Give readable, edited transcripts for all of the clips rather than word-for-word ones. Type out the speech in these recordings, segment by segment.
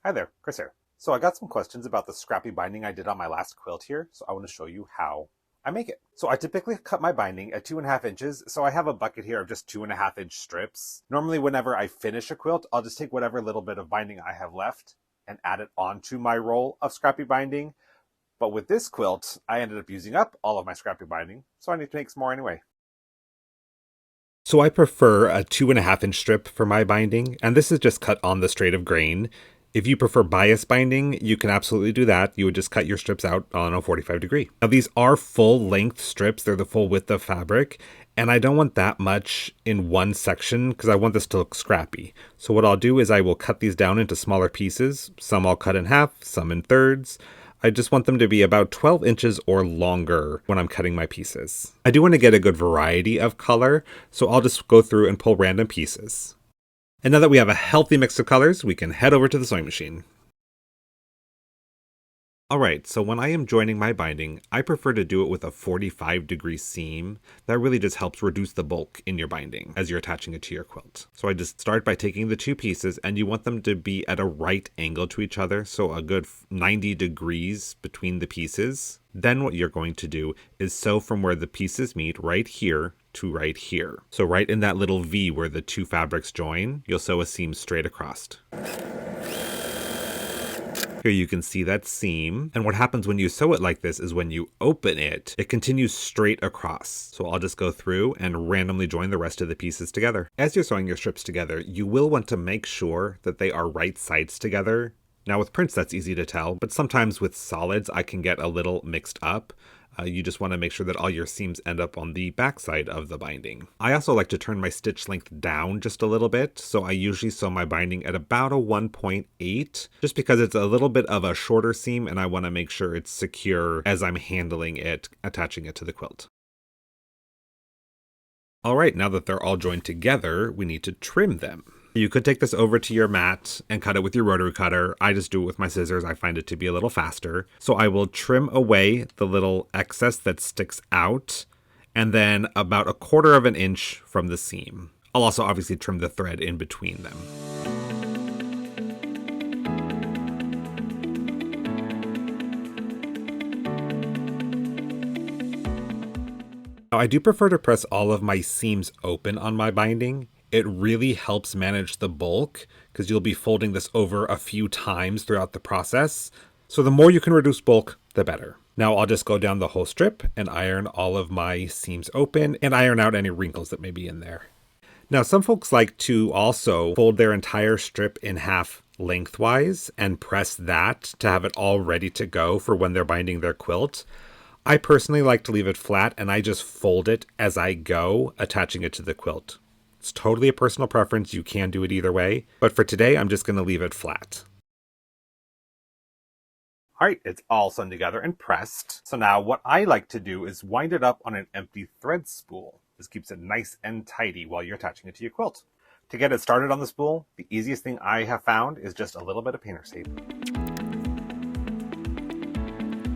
Hi there, Chris here. So I got some questions about the scrappy binding I did on my last quilt here, so I want to show you how I make it. So I typically cut my binding at 2.5 inches, so I have a bucket here of just 2.5 inch strips. Normally whenever I finish a quilt, I'll just take whatever little bit of binding I have left and add it onto my roll of scrappy binding. But with this quilt, I ended up using up all of my scrappy binding, so I need to make some more anyway. So I prefer a 2.5 inch strip for my binding, and this is just cut on the straight of grain. If you prefer bias binding, you can absolutely do that. You would just cut your strips out on a 45 degree. Now these are full length strips, they're the full width of fabric, and I don't want that much in one section because I want this to look scrappy. So what I'll do is I will cut these down into smaller pieces. Some I'll cut in half, some in thirds. I just want them to be about 12 inches or longer when I'm cutting my pieces. I do want to get a good variety of color, so I'll just go through and pull random pieces. And now that we have a healthy mix of colors, we can head over to the sewing machine. Alright, so when I am joining my binding, I prefer to do it with a 45-degree seam. That really just helps reduce the bulk in your binding as you're attaching it to your quilt. So I just start by taking the two pieces, and you want them to be at a right angle to each other, so a good 90 degrees between the pieces. Then what you're going to do is sew from where the pieces meet right here to right here. So right in that little V where the two fabrics join, you'll sew a seam straight across. Here you can see that seam, and what happens when you sew it like this is when you open it, it continues straight across. So I'll just go through and randomly join the rest of the pieces together. As you're sewing your strips together, you will want to make sure that they are right sides together. Now with prints that's easy to tell, but sometimes with solids I can get a little mixed up. You just want to make sure that all your seams end up on the back side of the binding. I also like to turn my stitch length down just a little bit, so I usually sew my binding at about a 1.8, just because it's a little bit of a shorter seam and I want to make sure it's secure as I'm handling it, attaching it to the quilt. Alright, now that they're all joined together, we need to trim them. You could take this over to your mat and cut it with your rotary cutter. I just do it with my scissors. I find it to be a little faster. So I will trim away the little excess that sticks out, and then about 1/4 of an inch from the seam. I'll also obviously trim the thread in between them. Now I do prefer to press all of my seams open on my binding. It really helps manage the bulk because you'll be folding this over a few times throughout the process. So the more you can reduce bulk, the better. Now I'll just go down the whole strip and iron all of my seams open and iron out any wrinkles that may be in there. Now some folks like to also fold their entire strip in half lengthwise and press that to have it all ready to go for when they're binding their quilt. I personally like to leave it flat and I just fold it as I go, attaching it to the quilt. It's totally a personal preference, you can do it either way, but for today I'm just going to leave it flat. Alright, it's all sewn together and pressed. So now what I like to do is wind it up on an empty thread spool. This keeps it nice and tidy while you're attaching it to your quilt. To get it started on the spool, the easiest thing I have found is just a little bit of painter's tape.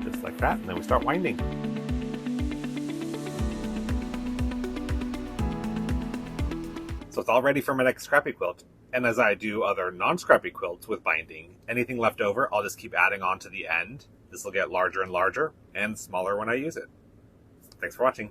Just like that, and then we start winding. So it's all ready for my next scrappy quilt. And as I do other non-scrappy quilts with binding, anything left over I'll just keep adding on to the end. This will get larger and larger and smaller when I use it. Thanks for watching.